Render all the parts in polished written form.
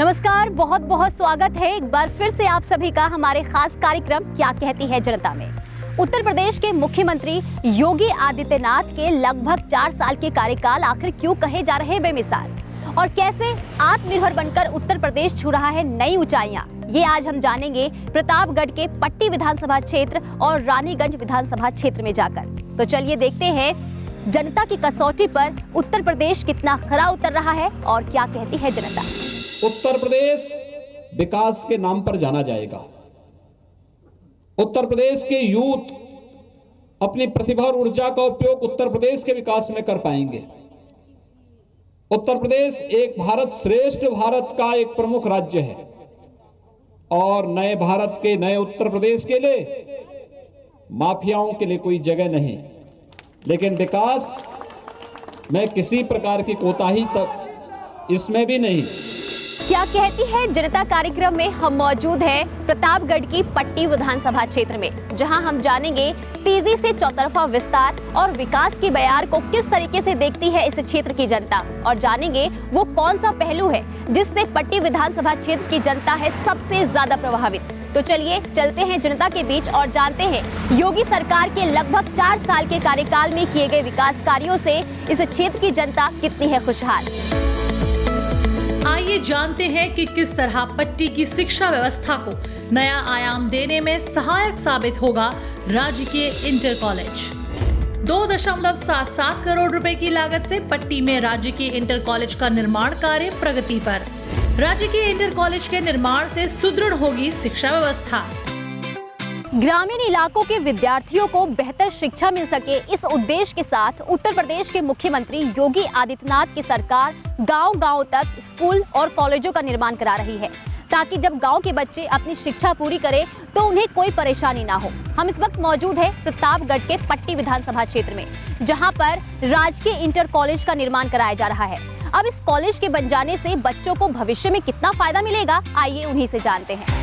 नमस्कार, बहुत बहुत स्वागत है एक बार फिर से आप सभी का हमारे खास कार्यक्रम क्या कहती है जनता में। उत्तर प्रदेश के मुख्यमंत्री योगी आदित्यनाथ के लगभग 4 साल के कार्यकाल आखिर क्यों कहे जा रहे बेमिसाल और कैसे आत्मनिर्भर बनकर उत्तर प्रदेश छू रहा है नई ऊंचाइयां, ये आज हम जानेंगे प्रतापगढ़ के पट्टी विधानसभा क्षेत्र और रानीगंज विधानसभा क्षेत्र में जाकर। तो चलिए देखते हैं जनता की कसौटी पर उत्तर प्रदेश कितना खरा उतर रहा है और क्या कहती है जनता। उत्तर प्रदेश विकास के नाम पर जाना जाएगा। उत्तर प्रदेश के यूथ अपनी प्रतिभा और ऊर्जा का उपयोग उत्तर प्रदेश के विकास में कर पाएंगे। उत्तर प्रदेश एक भारत श्रेष्ठ भारत का एक प्रमुख राज्य है और नए भारत के नए उत्तर प्रदेश के लिए माफियाओं के लिए कोई जगह नहीं, लेकिन विकास में किसी प्रकार की कोताही तक इसमें भी नहीं। क्या कहती है जनता कार्यक्रम में हम मौजूद हैं प्रतापगढ़ की पट्टी विधानसभा क्षेत्र में, जहां हम जानेंगे तेजी से चौतरफा विस्तार और विकास की बयार को किस तरीके से देखती है इस क्षेत्र की जनता और जानेंगे वो कौन सा पहलू है जिससे पट्टी विधानसभा क्षेत्र की जनता है सबसे ज्यादा प्रभावित। तो चलिए चलते हैं जनता के बीच और जानते हैं योगी सरकार के लगभग 4 साल के कार्यकाल में किए गए विकास कार्यों से इस क्षेत्र की जनता कितनी है खुशहाल। आइए जानते हैं कि किस तरह पट्टी की शिक्षा व्यवस्था को नया आयाम देने में सहायक साबित होगा राजकीय इंटर कॉलेज। 2.77 करोड़ रुपए की लागत से पट्टी में राजकीय इंटर कॉलेज का निर्माण कार्य प्रगति पर। राजकीय इंटर कॉलेज के निर्माण से सुदृढ़ होगी शिक्षा व्यवस्था। ग्रामीण इलाकों के विद्यार्थियों को बेहतर शिक्षा मिल सके, इस उद्देश्य के साथ उत्तर प्रदेश के मुख्यमंत्री योगी आदित्यनाथ की सरकार गांव-गांव तक स्कूल और कॉलेजों का निर्माण करा रही है, ताकि जब गांव के बच्चे अपनी शिक्षा पूरी करें तो उन्हें कोई परेशानी ना हो। हम इस वक्त मौजूद हैं प्रतापगढ़ के पट्टी विधानसभा क्षेत्र में, जहां पर राजकीय इंटर कॉलेज का निर्माण कराया जा रहा है। अब इस कॉलेज के बन जाने से बच्चों को भविष्य में कितना फायदा मिलेगा, आइए उन्हीं से जानते हैं।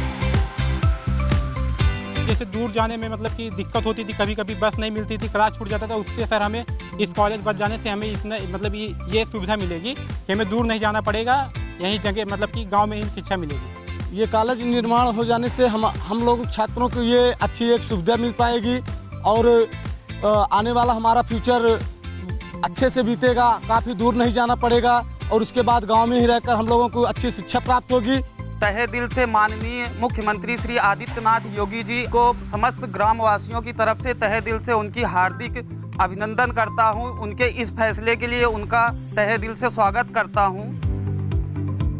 जैसे दूर जाने में मतलब कि दिक्कत होती थी, कभी कभी बस नहीं मिलती थी, क्लास छूट जाता था, उससे सर हमें इस कॉलेज बस जाने से हमें इतना मतलब ये सुविधा मिलेगी कि हमें दूर नहीं जाना पड़ेगा, यहीं जगह मतलब कि गांव में ही शिक्षा मिलेगी। ये कॉलेज निर्माण हो जाने से हम लोग छात्रों को ये अच्छी एक सुविधा मिल पाएगी और आने वाला हमारा फ्यूचर अच्छे से बीतेगा, काफ़ी दूर नहीं जाना पड़ेगा और उसके बाद गाँव में ही रहकर हम लोगों को अच्छी शिक्षा प्राप्त होगी। तहे दिल से माननीय मुख्यमंत्री श्री आदित्यनाथ योगी जी को समस्त ग्रामवासियों की तरफ से तहे दिल से उनकी हार्दिक अभिनंदन करता हूं। उनके इस फैसले के लिए उनका तहे दिल से स्वागत करता हूं।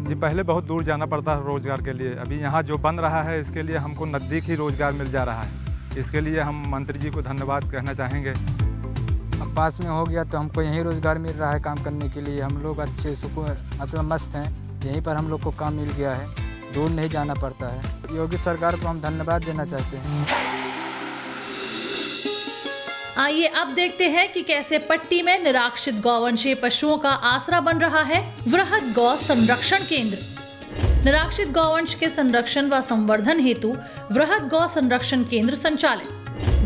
जी पहले बहुत दूर जाना पड़ता है रोजगार के लिए, अभी यहाँ जो बन रहा है इसके लिए हमको नज़दीक ही रोजगार मिल जा रहा है। इसके लिए हम मंत्री जी को धन्यवाद कहना चाहेंगे। अब पास में हो गया तो हमको यहीं रोजगार मिल रहा है काम करने के लिए। हम लोग अच्छे सुकून मतलब मस्त हैं, यहीं पर हम लोग को काम मिल गया है, दूर नहीं जाना पड़ता है। योगी सरकार को हम धन्यवाद देना चाहते हैं। आइए अब देखते हैं कि कैसे पट्टी में निराश्रित गौवंशीय पशुओं का आसरा बन रहा है वृहद गौ संरक्षण केंद्र। निराश्रित गौवंश के संरक्षण व संवर्धन हेतु वृहद गौ संरक्षण केंद्र संचालित।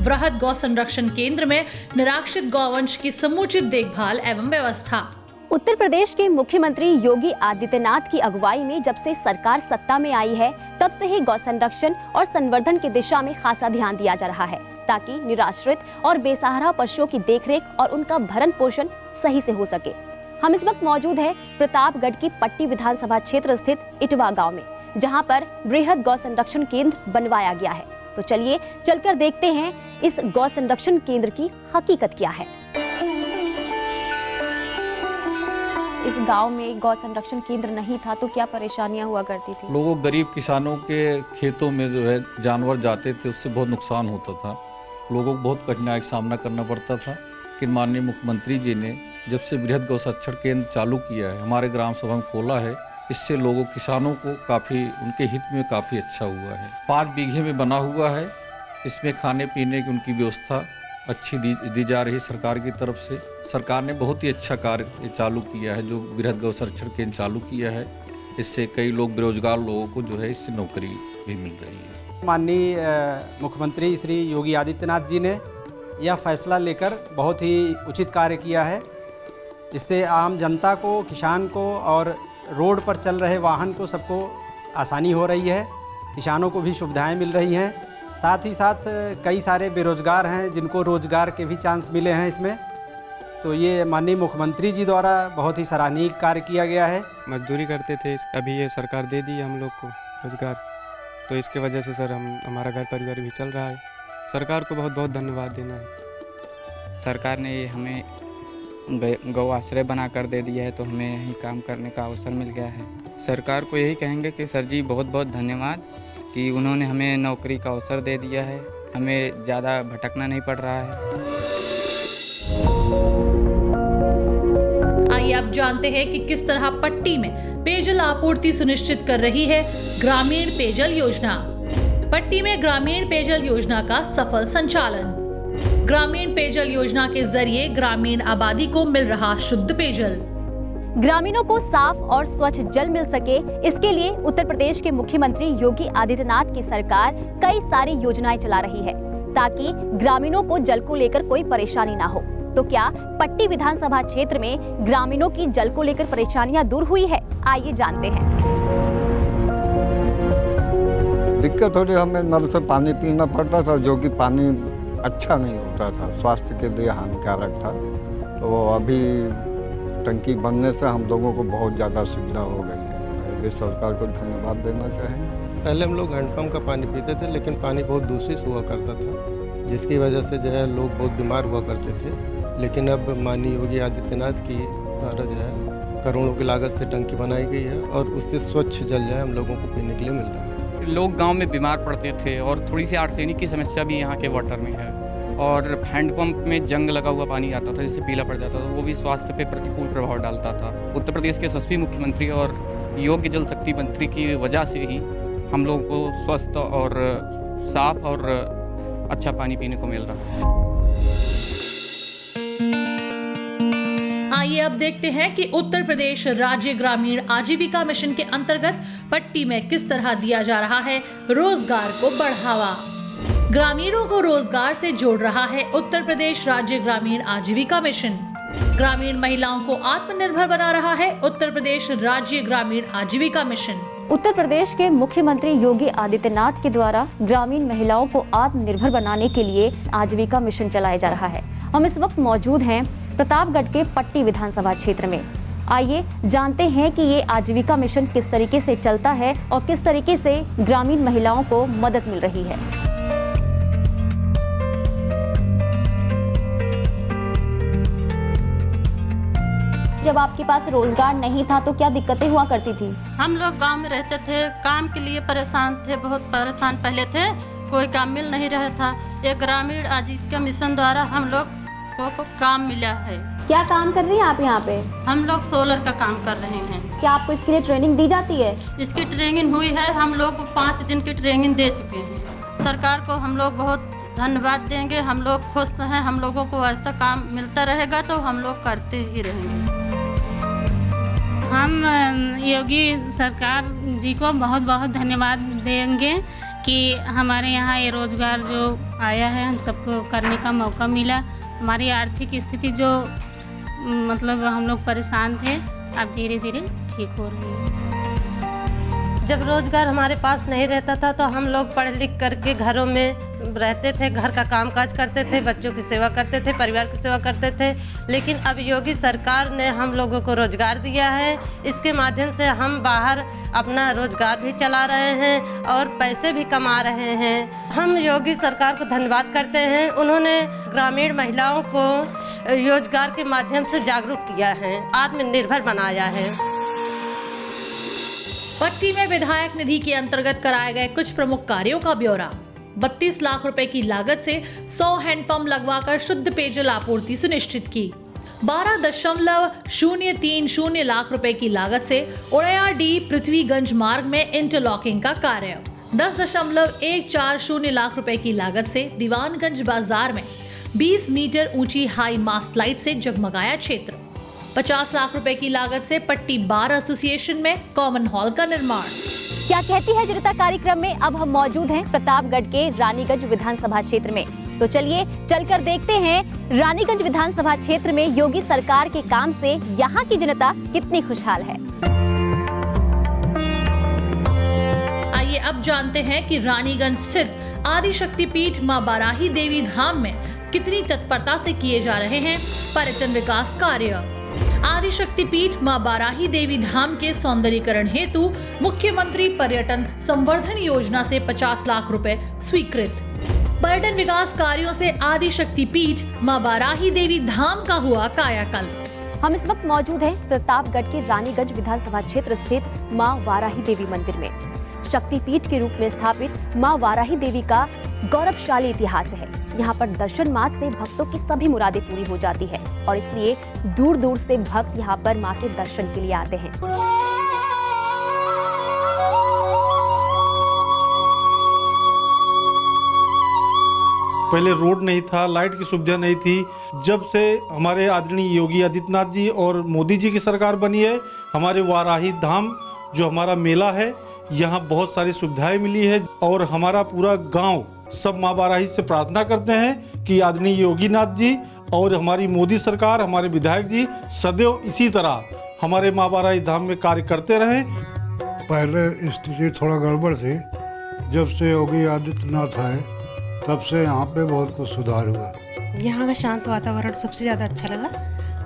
वृहद गौ संरक्षण केंद्र में निराश्रित गौवंश की समुचित देखभाल एवं व्यवस्था। उत्तर प्रदेश के मुख्यमंत्री योगी आदित्यनाथ की अगुवाई में जब से सरकार सत्ता में आई है, तब से ही गौ संरक्षण और संवर्धन की दिशा में खासा ध्यान दिया जा रहा है, ताकि निराश्रित और बेसहारा पशुओं की देखरेख और उनका भरण पोषण सही से हो सके। हम इस वक्त मौजूद हैं प्रतापगढ़ की पट्टी विधानसभा क्षेत्र स्थित इटवा गाँव में, जहाँ पर बृहद गौ संरक्षण केंद्र बनवाया गया है। तो चलिए चलकर देखते हैं इस गौ संरक्षण केंद्र की हकीकत क्या है। इस गांव में गौ संरक्षण केंद्र नहीं था तो क्या परेशानियां हुआ करती थी? लोगों गरीब किसानों के खेतों में जो है जानवर जाते थे, उससे बहुत नुकसान होता था, लोगों को बहुत कठिनाई का सामना करना पड़ता था। लेकिन माननीय मुख्यमंत्री जी ने जब से बृहद गौ संरक्षण केंद्र चालू किया है, हमारे ग्राम सभा में खोला है, इससे लोगों किसानों को काफ़ी उनके हित में काफ़ी अच्छा हुआ है। 5 बीघे में बना हुआ है, इसमें खाने पीने की उनकी व्यवस्था अच्छी दी जा रही सरकार की तरफ से। सरकार ने बहुत ही अच्छा कार्य चालू किया है, जो बृहद गौ संरक्षण केंद्र चालू किया है, इससे कई लोग बेरोजगार लोगों को जो है इससे नौकरी भी मिल रही है। माननीय मुख्यमंत्री श्री योगी आदित्यनाथ जी ने यह फैसला लेकर बहुत ही उचित कार्य किया है। इससे आम जनता को, किसान को और रोड पर चल रहे वाहन को सबको आसानी हो रही है, किसानों को भी सुविधाएं मिल रही हैं। साथ ही साथ कई सारे बेरोजगार हैं जिनको रोजगार के भी चांस मिले हैं इसमें। तो ये माननीय मुख्यमंत्री जी द्वारा बहुत ही सराहनीय कार्य किया गया है। मजदूरी करते थे, अभी ये सरकार दे दी हम लोग को रोजगार, तो इसके वजह से सर हमारा घर परिवार भी चल रहा है। सरकार को बहुत बहुत धन्यवाद देना है। सरकार ने हमें गौ आश्रय बना कर दे दिया है, तो हमें यहीं काम करने का अवसर मिल गया है। सरकार को यही कहेंगे कि सर जी बहुत बहुत धन्यवाद कि उन्होंने हमें नौकरी का अवसर दे दिया है, हमें ज़्यादा भटकना नहीं पड़ रहा है। आइए अब जानते हैं कि किस तरह पट्टी में पेयजल आपूर्ति सुनिश्चित कर रही है ग्रामीण पेयजल योजना। पट्टी में ग्रामीण पेयजल योजना का सफल संचालन। ग्रामीण पेयजल योजना के जरिए ग्रामीण आबादी को मिल रहा शुद्ध पेयजल। ग्रामीणों को साफ और स्वच्छ जल मिल सके, इसके लिए उत्तर प्रदेश के मुख्यमंत्री योगी आदित्यनाथ की सरकार कई सारी योजनाएं चला रही है ताकि ग्रामीणों को जल को लेकर कोई परेशानी ना हो। तो क्या पट्टी विधानसभा क्षेत्र में ग्रामीणों की जल को लेकर परेशानियां दूर हुई है? आइए जानते हैं। दिक्कत हो रही, हमें नल से पानी पीना पड़ता था जो कि पानी अच्छा नहीं होता था, स्वास्थ्य के लिए हानिकारक था। तो अभी टंकी बनने से हम लोगों को बहुत ज़्यादा सुविधा हो गई है। वे सरकार को धन्यवाद देना चाहेंगे। पहले हम लोग हैंडपम्प का पानी पीते थे, लेकिन पानी बहुत दूषित हुआ करता था, जिसकी वजह से जो है लोग बहुत बीमार हुआ करते थे। लेकिन अब माननीय योगी आदित्यनाथ की द्वारा जो है करोड़ों की लागत से टंकी बनाई गई है और उससे स्वच्छ जल जो है हम लोगों को पीने के लिए मिल रहा है। लोग गांव में बीमार पड़ते थे और थोड़ी सी आर्सेनिक की समस्या भी यहाँ के वाटर में है, और हैंडपंप में जंग लगा हुआ पानी आता था जिससे पीला पड़ जाता था, वो भी स्वास्थ्य पे प्रतिकूल प्रभाव डालता था। उत्तर प्रदेश के यशस्वी मुख्यमंत्री और योग्य जल शक्ति मंत्री की वजह से ही हम लोगों को स्वस्थ और साफ और अच्छा पानी पीने को मिल रहा है। आइए अब देखते हैं कि उत्तर प्रदेश राज्य ग्रामीण आजीविका मिशन के अंतर्गत पट्टी में किस तरह दिया जा रहा है रोजगार को बढ़ावा। ग्रामीणों को रोजगार से जोड़ रहा है उत्तर प्रदेश राज्य ग्रामीण आजीविका मिशन। ग्रामीण महिलाओं को आत्मनिर्भर बना रहा है उत्तर प्रदेश राज्य ग्रामीण आजीविका मिशन। उत्तर प्रदेश के मुख्यमंत्री योगी आदित्यनाथ के द्वारा ग्रामीण महिलाओं को आत्मनिर्भर बनाने के लिए आजीविका मिशन चलाया जा रहा है। हम इस वक्त मौजूद हैं प्रतापगढ़ के पट्टी विधानसभा क्षेत्र में। आइए जानते हैं कि ये आजीविका मिशन किस तरीके से चलता है और किस तरीके से ग्रामीण महिलाओं को मदद मिल रही है। जब आपके पास रोजगार नहीं था तो क्या दिक्कतें हुआ करती थी? हम लोग गांव में रहते थे, काम के लिए परेशान थे, बहुत परेशान पहले थे, कोई काम मिल नहीं रहा था। एक ग्रामीण आजीविका मिशन द्वारा हम लोग को काम मिला है। क्या काम कर रही हैं आप यहाँ पे? हम लोग सोलर का काम कर रहे हैं। क्या आपको इसके लिए ट्रेनिंग दी जाती है? इसकी ट्रेनिंग हुई है, हम लोग 5 दिन की ट्रेनिंग दे चुके हैं। सरकार को हम लोग बहुत धन्यवाद देंगे, हम लोग खुश हैं। हम लोगों को ऐसा काम मिलता रहेगा तो हम लोग करते ही रहेंगे। हम योगी सरकार जी को बहुत बहुत धन्यवाद देंगे कि हमारे यहाँ ये रोज़गार जो आया है, हम सबको करने का मौका मिला। हमारी आर्थिक स्थिति जो मतलब हम लोग परेशान थे, अब धीरे धीरे ठीक हो रही है। जब रोज़गार हमारे पास नहीं रहता था तो हम लोग पढ़ लिख करके घरों में रहते थे, घर का कामकाज करते थे, बच्चों की सेवा करते थे, परिवार की सेवा करते थे। लेकिन अब योगी सरकार ने हम लोगों को रोज़गार दिया है। इसके माध्यम से हम बाहर अपना रोज़गार भी चला रहे हैं और पैसे भी कमा रहे हैं। हम योगी सरकार को धन्यवाद करते हैं। उन्होंने ग्रामीण महिलाओं को रोजगार के माध्यम से जागरूक किया है, आत्मनिर्भर बनाया है। पट्टी में विधायक निधि के अंतर्गत कराए गए कुछ प्रमुख कार्यों का ब्यौरा। 32 लाख रुपए की लागत से 100 हैंडपंप लगवाकर शुद्ध पेयजल आपूर्ति सुनिश्चित की। 12.030 लाख रुपए की लागत से ओड़ियाडीह पृथ्वीगंज मार्ग में इंटरलॉकिंग का कार्य। 10.140 लाख रुपए की लागत से दीवानगंज बाजार में 20 मीटर ऊंची हाई मास्ट लाइट से जगमगाया क्षेत्र। 50 लाख रुपए की लागत से पट्टी बार एसोसिएशन में कॉमन हॉल का निर्माण। क्या कहती है जनता कार्यक्रम में अब हम मौजूद हैं प्रतापगढ़ के रानीगंज विधानसभा क्षेत्र में। तो चलिए चलकर देखते हैं रानीगंज विधानसभा क्षेत्र में योगी सरकार के काम से यहाँ की जनता कितनी खुशहाल है। अब जानते हैं कि रानीगंज स्थित आदिशक्ति पीठ मां बाराही देवी धाम में कितनी तत्परता से किए जा रहे हैं पर्यटन विकास कार्य। आदिशक्ति पीठ मां बाराही देवी धाम के सौंदर्यीकरण हेतु मुख्यमंत्री पर्यटन संवर्धन योजना से 50 लाख रुपए स्वीकृत। पर्यटन विकास कार्यों से आदिशक्ति पीठ मां बाराही देवी धाम का हुआ कायाकल्प। हम इस वक्त मौजूद हैं प्रतापगढ़ के रानीगंज विधानसभा क्षेत्र स्थित मां वाराही देवी मंदिर में। शक्तिपीठ के रूप में स्थापित मां वाराही देवी का गौरवशाली इतिहास है। यहाँ पर दर्शन मात्र से भक्तों की सभी मुरादें पूरी हो जाती है और इसलिए दूर दूर से भक्त यहाँ पर मां के दर्शन के लिए आते हैं। पहले रोड नहीं था, लाइट की सुविधा नहीं थी। जब से हमारे आदरणीय योगी आदित्यनाथ जी और मोदी जी की सरकार बनी है, हमारे वाराही धाम जो हमारा मेला है, यहाँ बहुत सारी सुविधाएं मिली है और हमारा पूरा गांव सब मां बाराही से प्रार्थना करते हैं कि आदरणीय योगीनाथ जी और हमारी मोदी सरकार, हमारे विधायक जी सदैव इसी तरह हमारे मां बाराही धाम में कार्य करते रहें। पहले स्थिति थोड़ा गड़बड़ थी, जब से योगी आदित्यनाथ आए तब से यहाँ पे बहुत कुछ सुधार हुआ। यहाँ का शांत वातावरण सबसे ज़्यादा अच्छा लगा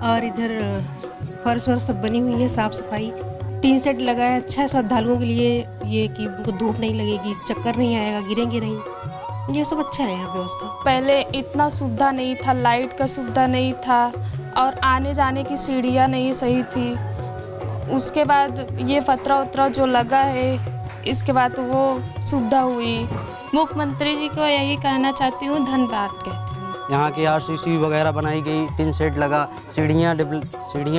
और इधर फर्श वर्श सब बनी हुई है, साफ़ सफाई, टीन सेट लगा है, अच्छा है श्रद्धालुओं के लिए, ये कि उनको धूप नहीं लगेगी, चक्कर नहीं आएगा, गिरेंगे नहीं, ये सब अच्छा है यहाँ व्यवस्था। पहले इतना सुविधा नहीं था, लाइट का सुविधा नहीं था और आने जाने की सीढ़ियाँ नहीं सही थी। उसके बाद ये फतरा उतरा जो लगा है, इसके बाद वो सुविधा हुई। मुख्यमंत्री जी को यही कहना चाहती हूँ, धन्यवाद कहती हूँ। यहाँ की आरसीसी वगैरह बनाई गई, टिन सेट लगा, सीढ़ियाँ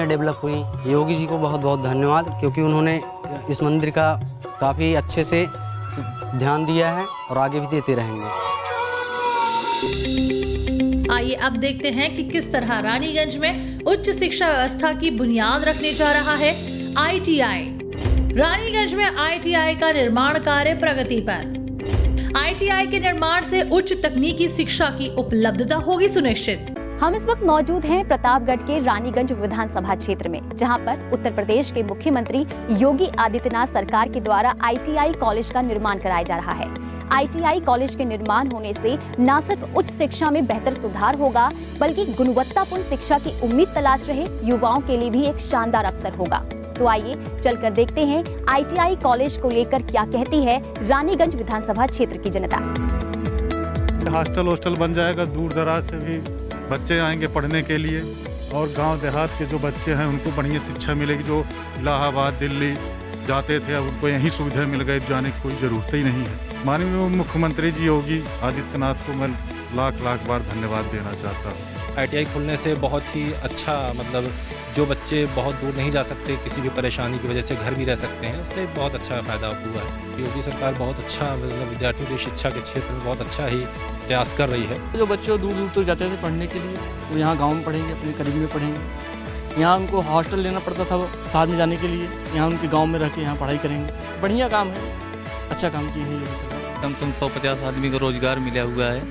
डेवलप हुई। योगी जी को बहुत बहुत धन्यवाद, क्योंकि उन्होंने इस मंदिर का काफ़ी अच्छे से ध्यान दिया है और आगे भी देते रहेंगे। आइए अब देखते हैं कि किस तरह रानीगंज में उच्च शिक्षा व्यवस्था की बुनियाद रखने जा रहा है ITI। रानीगंज में ITI का निर्माण कार्य प्रगति पर। ITI के निर्माण से उच्च तकनीकी शिक्षा की उपलब्धता होगी सुनिश्चित। हम इस वक्त मौजूद हैं प्रतापगढ़ के रानीगंज विधानसभा क्षेत्र में, जहां पर उत्तर प्रदेश के मुख्यमंत्री योगी आदित्यनाथ सरकार के द्वारा ITI कॉलेज का निर्माण कराया जा रहा है। ITI कॉलेज के निर्माण होने से न सिर्फ उच्च शिक्षा में बेहतर सुधार होगा, बल्कि गुणवत्तापूर्ण शिक्षा की उम्मीद तलाश रहे युवाओं के लिए भी एक शानदार अवसर होगा। तो आइए चलकर देखते हैं ITI कॉलेज को लेकर क्या कहती है रानीगंज विधानसभा क्षेत्र की जनता। हॉस्टल बन जाएगा, दूर दराज से भी बच्चे आएंगे पढ़ने के लिए और गांव देहात के जो बच्चे हैं उनको बढ़िया शिक्षा मिलेगी। जो इलाहाबाद, दिल्ली जाते थे, अब उनको यही सुविधा मिल गई, जाने की कोई ज़रूरत ही नहीं है। माननीय मुख्यमंत्री जी योगी आदित्यनाथ को मैं लाख लाख बार धन्यवाद देना चाहता हूँ। ITI खुलने से बहुत ही अच्छा, मतलब जो बच्चे बहुत दूर नहीं जा सकते, किसी भी परेशानी की वजह से घर भी रह सकते हैं, उससे बहुत अच्छा फ़ायदा हुआ है। योगी सरकार बहुत अच्छा, मतलब विद्यार्थियों की शिक्षा के क्षेत्र में बहुत अच्छा ही प्रयास कर रही है। जो बच्चे दूर दूर तक जाते थे पढ़ने के लिए, वो यहाँ गाँव में पढ़ेंगे, अपने करीब में पढ़ेंगे। यहाँ उनको हॉस्टल लेना पड़ता था साथ में जाने के लिए, यहाँ उनके गाँव में रह के यहाँ पढ़ाई करेंगे। बढ़िया काम है, अच्छा काम किए हैं योगी सरकार। कम से कम 150 आदमी को रोजगार मिला हुआ है,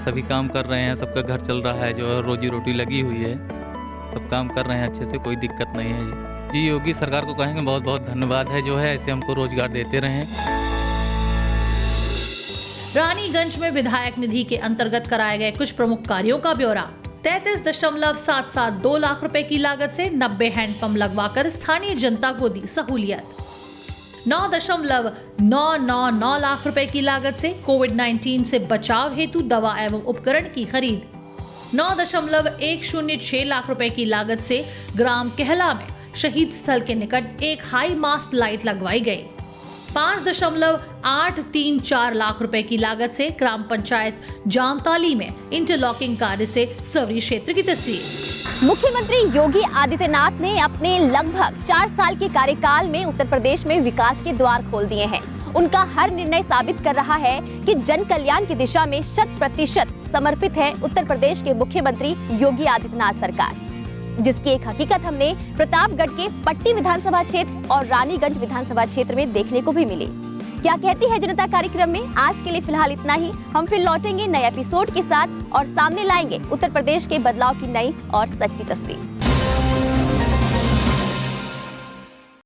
सभी काम कर रहे हैं, सबका घर चल रहा है, जो है रोजी रोटी लगी हुई है, सब काम कर रहे हैं अच्छे से, कोई दिक्कत नहीं है जी। योगी सरकार को कहेंगे बहुत बहुत धन्यवाद है, जो है ऐसे हमको रोजगार देते रहें। रानीगंज में विधायक निधि के अंतर्गत कराए गए कुछ प्रमुख कार्यों का ब्यौरा। 33.772 लाख रुपए की लागत से 90 हैंडपंप लगवाकर स्थानीय जनता को दी सहूलियत। 9.999 लाख रुपए की लागत से कोविड-19 से बचाव हेतु दवा एवं उपकरण की खरीद। 9.106 लाख रुपए की लागत से ग्राम कहला में शहीद स्थल के निकट एक हाई मास्ट लाइट लगवाई गई। 5.834 लाख रुपए की लागत से ग्राम पंचायत जामताली में इंटरलॉकिंग कार्य से सवरी क्षेत्र की तस्वीर। मुख्यमंत्री योगी आदित्यनाथ ने अपने लगभग 4 साल के कार्यकाल में उत्तर प्रदेश में विकास के द्वार खोल दिए हैं। उनका हर निर्णय साबित कर रहा है कि जन कल्याण की दिशा में 100% समर्पित है उत्तर प्रदेश के मुख्यमंत्री योगी आदित्यनाथ सरकार, जिसकी एक हकीकत हमने प्रतापगढ़ के पट्टी विधानसभा क्षेत्र और रानीगंज विधानसभा क्षेत्र में देखने को भी मिली। क्या कहती है जनता कार्यक्रम में आज के लिए फिलहाल इतना ही। हम फिर लौटेंगे नए एपिसोड के साथ और सामने लाएंगे उत्तर प्रदेश के बदलाव की नई और सच्ची तस्वीर।